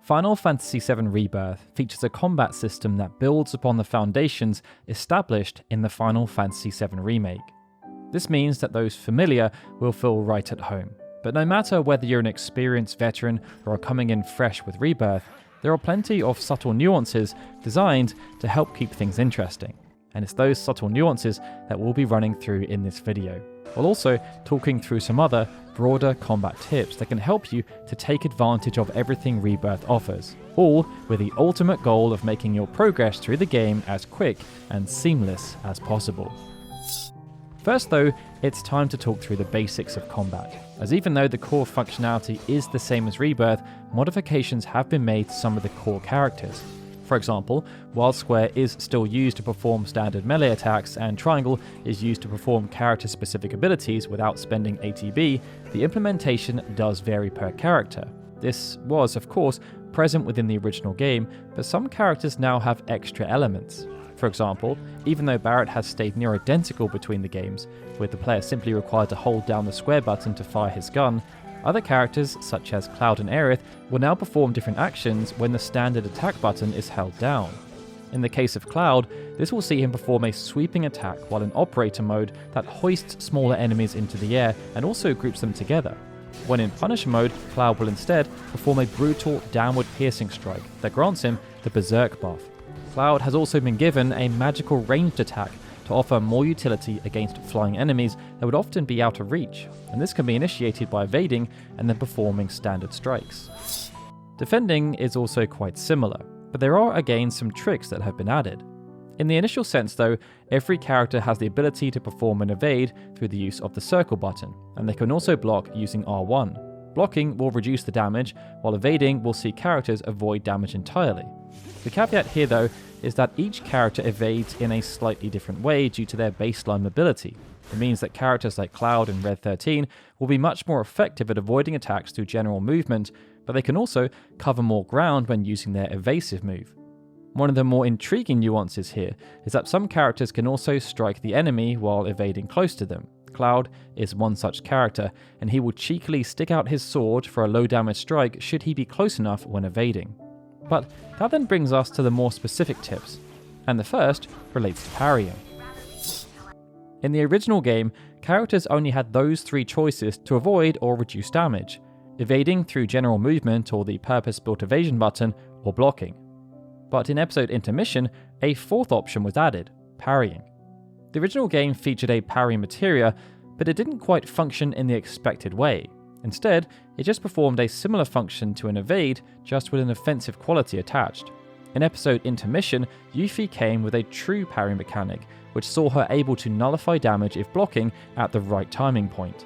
Final Fantasy VII Rebirth features a combat system that builds upon the foundations established in the Final Fantasy VII Remake. This means that those familiar will feel right at home. But no matter whether you're an experienced veteran or are coming in fresh with Rebirth, there are plenty of subtle nuances designed to help keep things interesting. And it's those subtle nuances that we'll be running through in this video, while also talking through some other broader combat tips that can help you to take advantage of everything Rebirth offers, all with the ultimate goal of making your progress through the game as quick and seamless as possible. First though, it's time to talk through the basics of combat, as even though the core functionality is the same as Rebirth, modifications have been made to some of the core characters. For example, while square is still used to perform standard melee attacks and triangle is used to perform character-specific abilities without spending ATB, the implementation does vary per character. This was, of course, present within the original game, but some characters now have extra elements. For example, even though Barrett has stayed near identical between the games, with the player simply required to hold down the square button to fire his gun, other characters, such as Cloud and Aerith, will now perform different actions when the standard attack button is held down. In the case of Cloud, this will see him perform a sweeping attack while in operator mode that hoists smaller enemies into the air and also groups them together. When in Punisher mode, Cloud will instead perform a brutal downward piercing strike that grants him the Berserk buff. Cloud has also been given a magical ranged attack to offer more utility against flying enemies that would often be out of reach, and this can be initiated by evading and then performing standard strikes. Defending is also quite similar, but there are again some tricks that have been added. In the initial sense though, every character has the ability to perform an evade through the use of the circle button, and they can also block using R1. Blocking will reduce the damage, while evading will see characters avoid damage entirely. The caveat here though is that each character evades in a slightly different way due to their baseline mobility. It means that characters like Cloud and Red 13 will be much more effective at avoiding attacks through general movement, but they can also cover more ground when using their evasive move. One of the more intriguing nuances here is that some characters can also strike the enemy while evading close to them. Cloud is one such character, and he will cheekily stick out his sword for a low damage strike should he be close enough when evading. But that then brings us to the more specific tips, and the first relates to parrying. In the original game, characters only had those three choices to avoid or reduce damage: evading through general movement or the purpose-built evasion button, or blocking. But in episode Intermission, a fourth option was added: parrying. The original game featured a parry materia, but it didn't quite function in the expected way. Instead, it just performed a similar function to an evade, just with an offensive quality attached. In episode Intermission, Yuffie came with a true parry mechanic, which saw her able to nullify damage if blocking at the right timing point.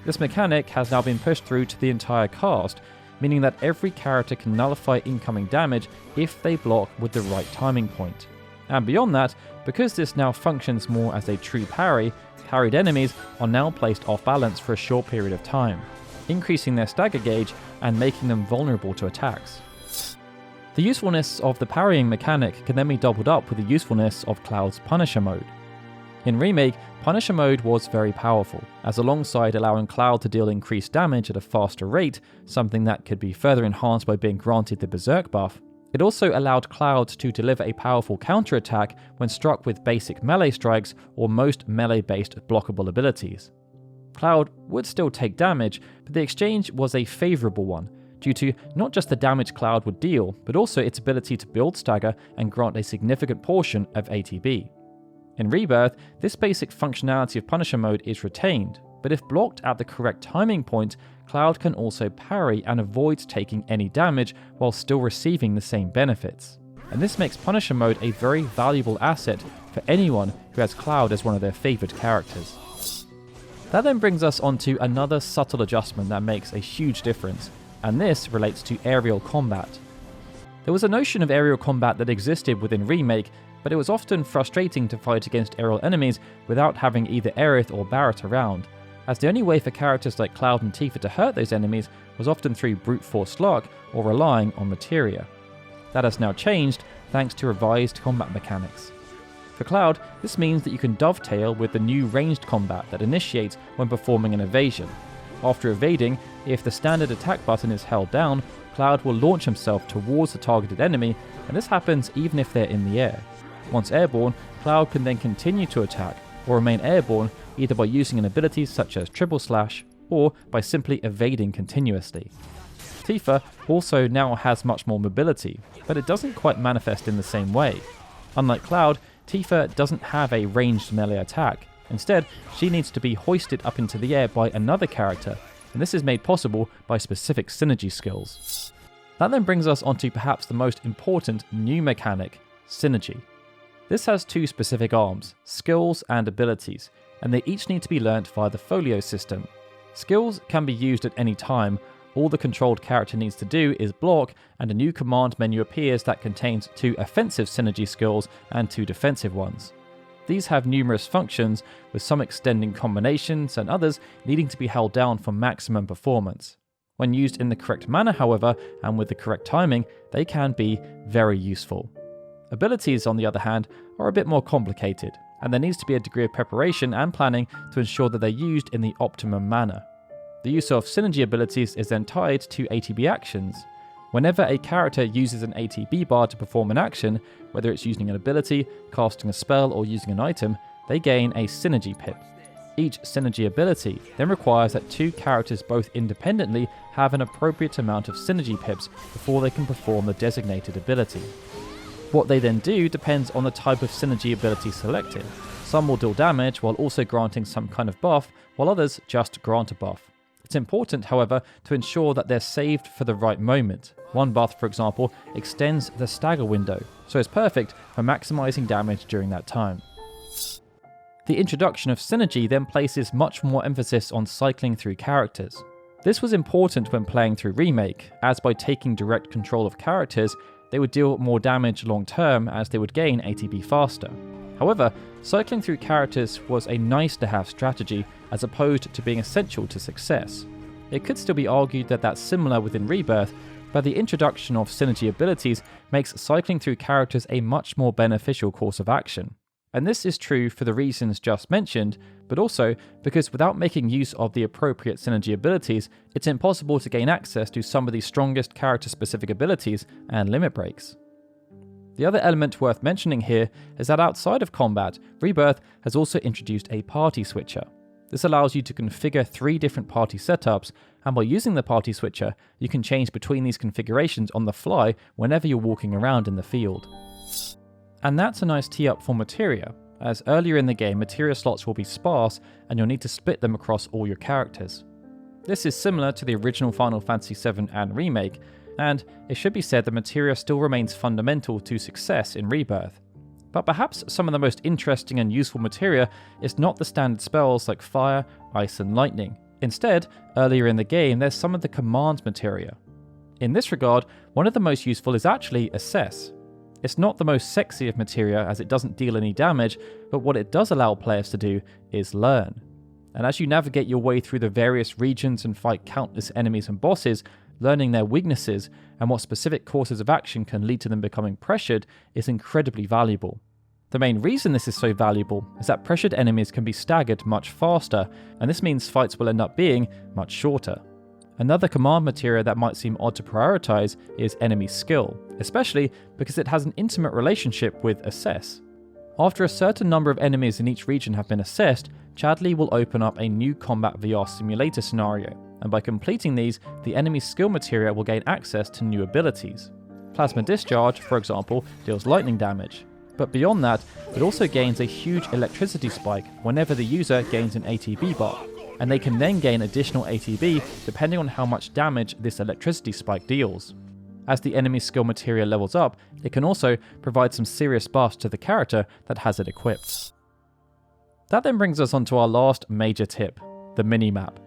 This mechanic has now been pushed through to the entire cast, meaning that every character can nullify incoming damage if they block with the right timing point. And beyond that, because this now functions more as a true parry, parried enemies are now placed off balance for a short period of time, increasing their stagger gauge and making them vulnerable to attacks. The usefulness of the parrying mechanic can then be doubled up with the usefulness of Cloud's Punisher mode. In Remake, Punisher mode was very powerful, as alongside allowing Cloud to deal increased damage at a faster rate, something that could be further enhanced by being granted the Berserk buff, it also allowed Cloud to deliver a powerful counterattack when struck with basic melee strikes or most melee-based blockable abilities. Cloud would still take damage, but the exchange was a favourable one, due to not just the damage Cloud would deal, but also its ability to build stagger and grant a significant portion of ATB. In Rebirth, this basic functionality of Punisher mode is retained, but if blocked at the correct timing point, Cloud can also parry and avoids taking any damage while still receiving the same benefits. And this makes Punisher mode a very valuable asset for anyone who has Cloud as one of their favoured characters. That then brings us onto another subtle adjustment that makes a huge difference, and this relates to aerial combat. There was a notion of aerial combat that existed within Remake, but it was often frustrating to fight against aerial enemies without having either Aerith or Barrett around, as the only way for characters like Cloud and Tifa to hurt those enemies was often through brute force luck or relying on Materia. That has now changed thanks to revised combat mechanics. For Cloud, this means that you can dovetail with the new ranged combat that initiates when performing an evasion. After evading, if the standard attack button is held down, Cloud will launch himself towards the targeted enemy, and this happens even if they're in the air. Once airborne, Cloud can then continue to attack, or remain airborne either by using an ability such as Triple Slash, or by simply evading continuously. Tifa also now has much more mobility, but it doesn't quite manifest in the same way. Unlike Cloud, Tifa doesn't have a ranged melee attack. Instead, she needs to be hoisted up into the air by another character, and this is made possible by specific synergy skills. That then brings us onto perhaps the most important new mechanic, synergy. This has two specific arms, skills and abilities, and they each need to be learnt via the folio system. Skills can be used at any time. All the controlled character needs to do is block, and a new command menu appears that contains 2 offensive synergy skills and 2 defensive ones. These have numerous functions, with some extending combinations and others needing to be held down for maximum performance. When used in the correct manner, however, and with the correct timing, they can be very useful. Abilities, on the other hand, are a bit more complicated, and there needs to be a degree of preparation and planning to ensure that they're used in the optimum manner. The use of synergy abilities is then tied to ATB actions. Whenever a character uses an ATB bar to perform an action, whether it's using an ability, casting a spell, or using an item, they gain a synergy pip. Each synergy ability then requires that 2 characters both independently have an appropriate amount of synergy pips before they can perform the designated ability. What they then do depends on the type of synergy ability selected. Some will deal damage while also granting some kind of buff, while others just grant a buff. It's important, however, to ensure that they're saved for the right moment. One buff, for example, extends the stagger window, so it's perfect for maximizing damage during that time. The introduction of synergy then places much more emphasis on cycling through characters. This was important when playing through Remake, as by taking direct control of characters, they would deal more damage long term as they would gain ATB faster. However, cycling through characters was a nice to have strategy as opposed to being essential to success. It could still be argued that that's similar within Rebirth, but the introduction of synergy abilities makes cycling through characters a much more beneficial course of action. And this is true for the reasons just mentioned, but also because without making use of the appropriate synergy abilities, it's impossible to gain access to some of the strongest character-specific abilities and limit breaks. The other element worth mentioning here is that outside of combat, Rebirth has also introduced a party switcher. This allows you to configure 3 different party setups, and by using the party switcher, you can change between these configurations on the fly whenever you're walking around in the field. And that's a nice tee up for Materia, as earlier in the game Materia slots will be sparse and you'll need to split them across all your characters. This is similar to the original Final Fantasy VII and Remake, and it should be said that Materia still remains fundamental to success in Rebirth. But perhaps some of the most interesting and useful Materia is not the standard spells like Fire, Ice and Lightning. Instead, earlier in the game there's some of the command Materia. In this regard, one of the most useful is actually Assess. It's not the most sexy of Materia as it doesn't deal any damage, but what it does allow players to do is learn. And as you navigate your way through the various regions and fight countless enemies and bosses, learning their weaknesses and what specific courses of action can lead to them becoming pressured is incredibly valuable. The main reason this is so valuable is that pressured enemies can be staggered much faster, and this means fights will end up being much shorter. Another command Materia that might seem odd to prioritize is enemy skill, especially because it has an intimate relationship with Assess. After a certain number of enemies in each region have been assessed, Chadley will open up a new combat VR simulator scenario, and by completing these, the enemy's skill Materia will gain access to new abilities. Plasma Discharge, for example, deals lightning damage, but beyond that, it also gains a huge electricity spike whenever the user gains an ATB bar, and they can then gain additional ATB depending on how much damage this electricity spike deals. As the enemy's skill Materia levels up, it can also provide some serious buffs to the character that has it equipped. That then brings us on to our last major tip, the minimap.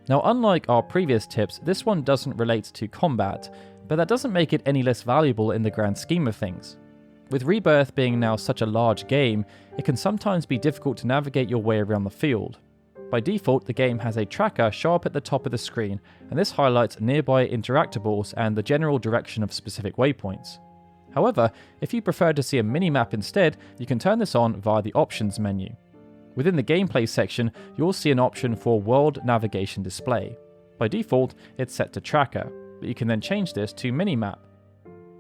Now, unlike our previous tips, this one doesn't relate to combat, but that doesn't make it any less valuable in the grand scheme of things. With Rebirth being now such a large game, it can sometimes be difficult to navigate your way around the field. By default, the game has a tracker sharp at the top of the screen, and this highlights nearby interactables and the general direction of specific waypoints. However, if you prefer to see a minimap instead, you can turn this on via the options menu. Within the gameplay section, you'll see an option for world navigation display. By default, it's set to tracker, but you can then change this to minimap.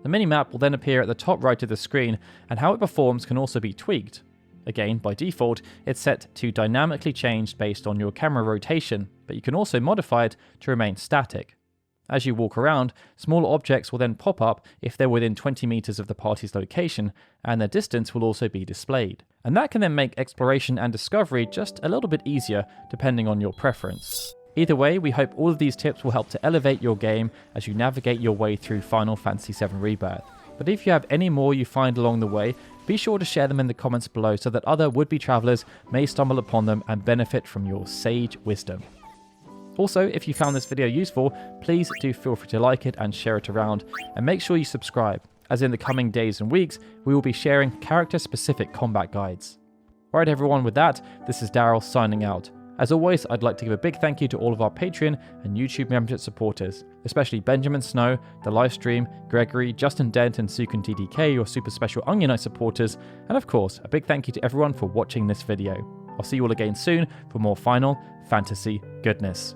The minimap will then appear at the top right of the screen, and how it performs can also be tweaked. Again, by default, it's set to dynamically change based on your camera rotation, but you can also modify it to remain static. As you walk around, smaller objects will then pop up if they're within 20 meters of the party's location, and their distance will also be displayed. And that can then make exploration and discovery just a little bit easier depending on your preference. Either way, we hope all of these tips will help to elevate your game as you navigate your way through Final Fantasy VII Rebirth. But if you have any more you find along the way, be sure to share them in the comments below so that other would-be travelers may stumble upon them and benefit from your sage wisdom. Also, if you found this video useful, please do feel free to like it and share it around, and make sure you subscribe, as in the coming days and weeks, we will be sharing character-specific combat guides. Alright everyone, with that, this is Darryl signing out. As always, I'd like to give a big thank you to all of our Patreon and YouTube membership supporters, especially Benjamin Snow, The Livestream, Gregory, Justin Dent and Sukun TDK, your super special Onion Knight supporters, and of course, a big thank you to everyone for watching this video. I'll see you all again soon for more Final Fantasy goodness.